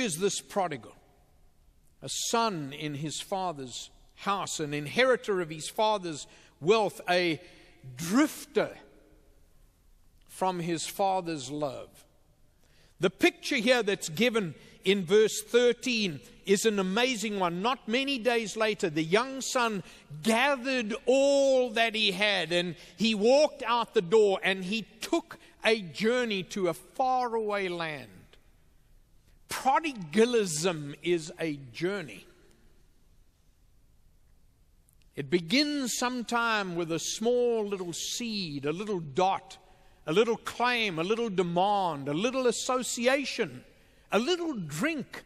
is this prodigal? A son in his father's house, an inheritor of his father's wealth, a drifter from his father's love. The picture here that's given in verse 13 is an amazing one. Not many days later, the young son gathered all that he had, and he walked out the door, and he took a journey to a faraway land. Prodigalism is a journey. It begins sometime with a small little seed, a little dot, a little claim, a little demand, a little association, a little drink.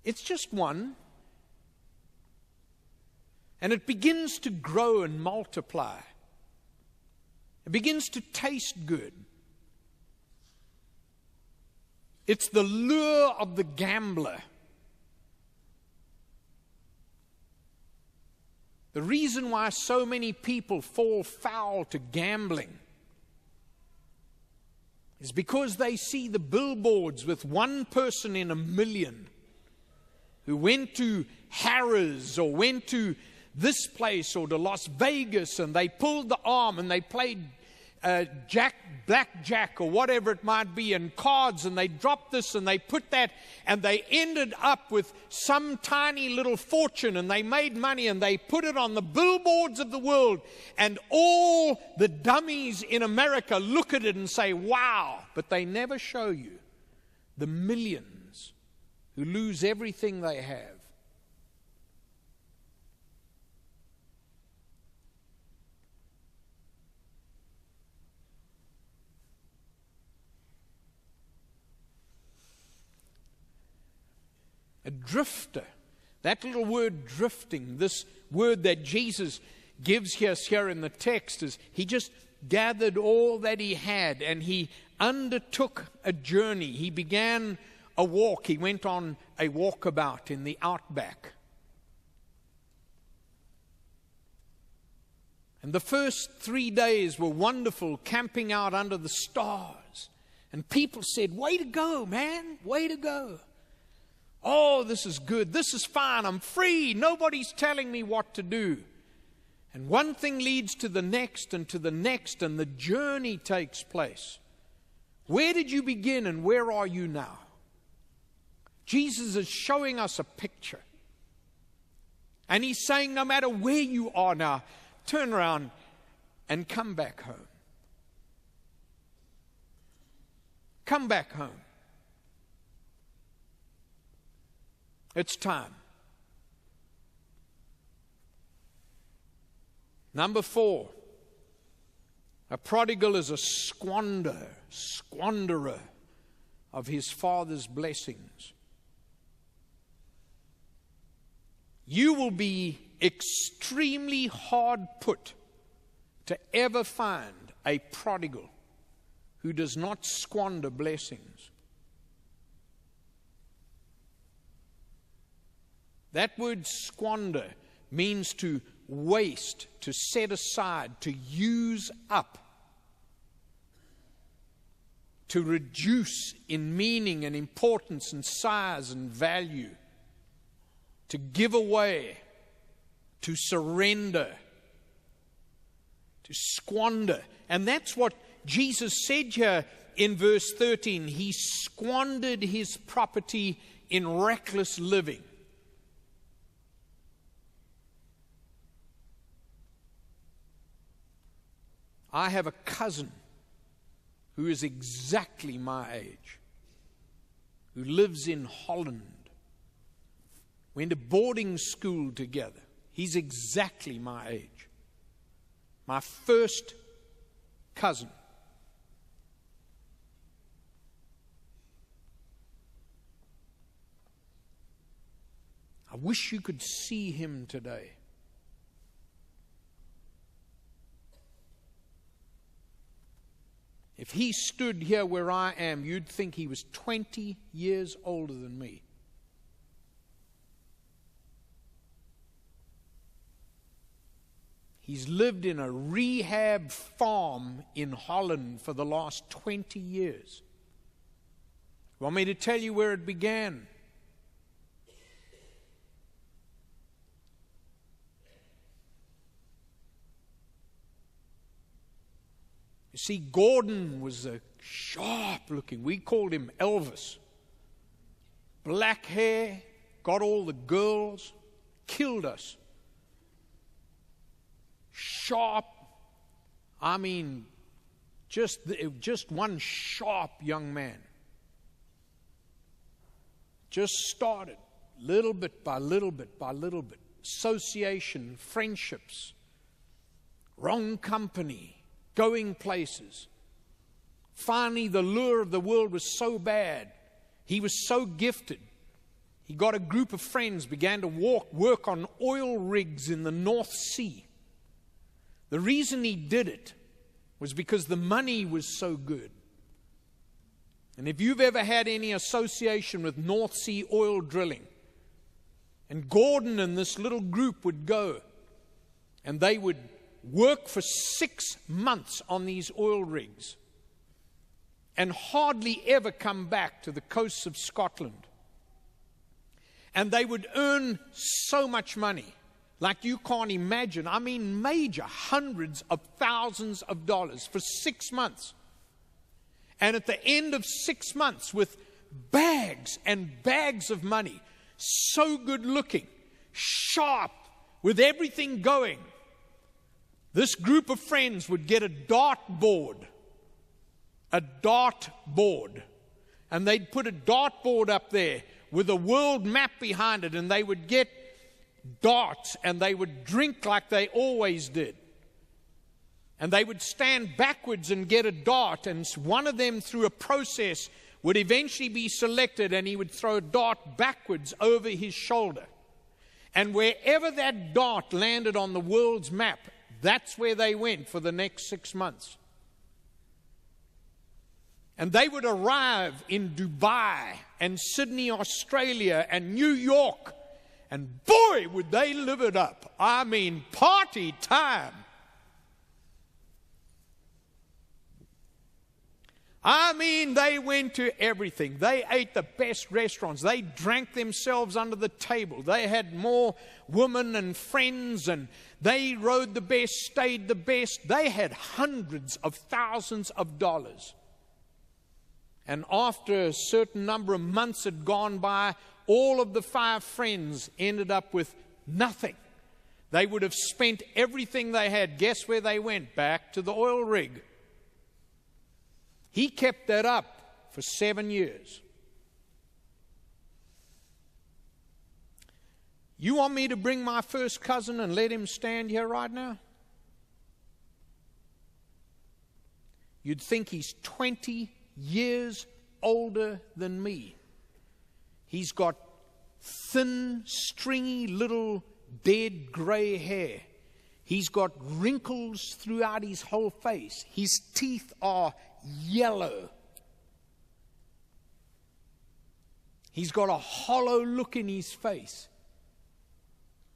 It's just one. And it begins to grow and multiply. It begins to taste good. It's the lure of the gambler. The reason why so many people fall foul to gambling is because they see the billboards with one person in a million who went to Harrah's or went to this place or to Las Vegas, and they pulled the arm and they played blackjack or whatever it might be, and cards, and they dropped this and they put that, and they ended up with some tiny little fortune, and they made money, and they put it on the billboards of the world, and all the dummies in America look at it and say, wow, but they never show you the millions who lose everything they have. A drifter. That little word drifting, this word that Jesus gives us here in the text, is he just gathered all that he had and he undertook a journey. He began a walk. He went on a walkabout in the outback. And the first 3 days were wonderful, camping out under the stars. And people said, way to go, man, way to go. Oh, this is good. This is fine. I'm free. Nobody's telling me what to do. And one thing leads to the next and to the next, and the journey takes place. Where did you begin and where are you now? Jesus is showing us a picture. And he's saying, no matter where you are now, turn around and come back home. Come back home. It's time. Number 4, a prodigal is a squanderer of his father's blessings. You will be extremely hard put to ever find a prodigal who does not squander blessings. That word squander means to waste, to set aside, to use up, to reduce in meaning and importance and size and value, to give away, to surrender, to squander. And that's what Jesus said here in verse 13. He squandered his property in reckless living. I have a cousin who is exactly my age, who lives in Holland. Went to boarding school together. He's exactly my age. My first cousin. I wish you could see him today. If he stood here where I am, you'd think he was 20 years older than me. He's lived in a rehab farm in Holland for the last 20 years. You want me to tell you where it began? You see, Gordon was a sharp-looking, we called him Elvis. Black hair, got all the girls, killed us. Sharp, I mean, just one sharp young man. Just started, little bit by little bit by little bit. Association, friendships, wrong company, going places. Finally, the lure of the world was so bad. He was so gifted. He got a group of friends, began to work on oil rigs in the North Sea. The reason he did it was because the money was so good. And if you've ever had any association with North Sea oil drilling, and Gordon and this little group would go, and they would work for 6 months on these oil rigs, and hardly ever come back to the coasts of Scotland. And they would earn so much money, like you can't imagine. I mean, major, hundreds of thousands of dollars for 6 months. And at the end of 6 months, with bags and bags of money, so good looking, sharp, with everything going, this group of friends would get a dartboard, and they'd put a dartboard up there with a world map behind it, and they would get darts, and they would drink like they always did. And they would stand backwards and get a dart, and one of them, through a process, would eventually be selected, and he would throw a dart backwards over his shoulder. And wherever that dart landed on the world's map, that's where they went for the next 6 months. And they would arrive in Dubai and Sydney, Australia, and New York. And boy, would they live it up. I mean, party time. I mean, they went to everything. They ate the best restaurants. They drank themselves under the table. They had more women and friends, and they rode the best, stayed the best. They had hundreds of thousands of dollars. And after a certain number of months had gone by, all of the 5 friends ended up with nothing. They would have spent everything they had. Guess where they went? Back to the oil rig. He kept that up for 7 years. You want me to bring my first cousin and let him stand here right now? You'd think he's 20 years older than me. He's got thin, stringy, little dead gray hair. He's got wrinkles throughout his whole face. His teeth are yellow. He's got a hollow look in his face.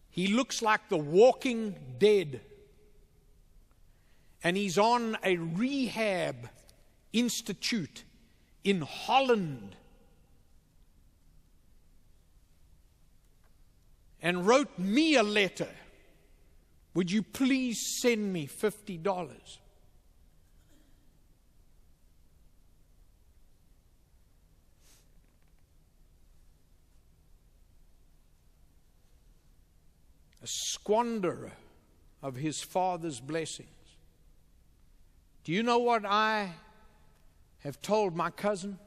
He looks like the walking dead. And he's on a rehab institute in Holland. And wrote me a letter. Would you please send me $50? A squanderer of his father's blessings. Do you know what I have told my cousin?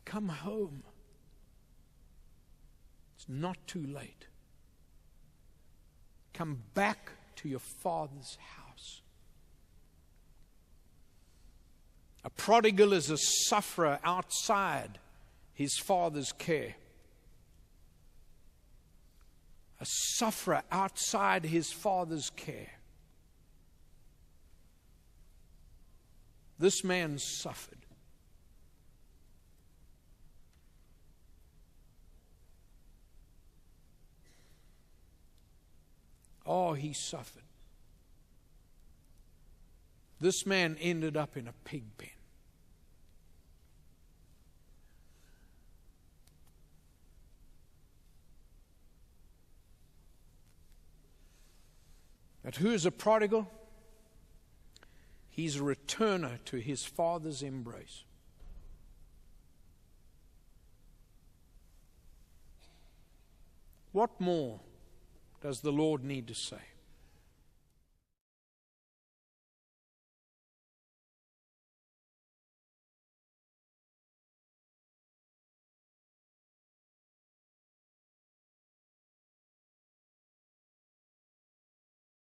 Come home. It's not too late. Come back to your father's house. A prodigal is a sufferer outside his father's care. A sufferer outside his father's care. This man suffered. Oh, he suffered. This man ended up in a pig pen. But who is a prodigal? He's a returner to his father's embrace. What more does the Lord need to say?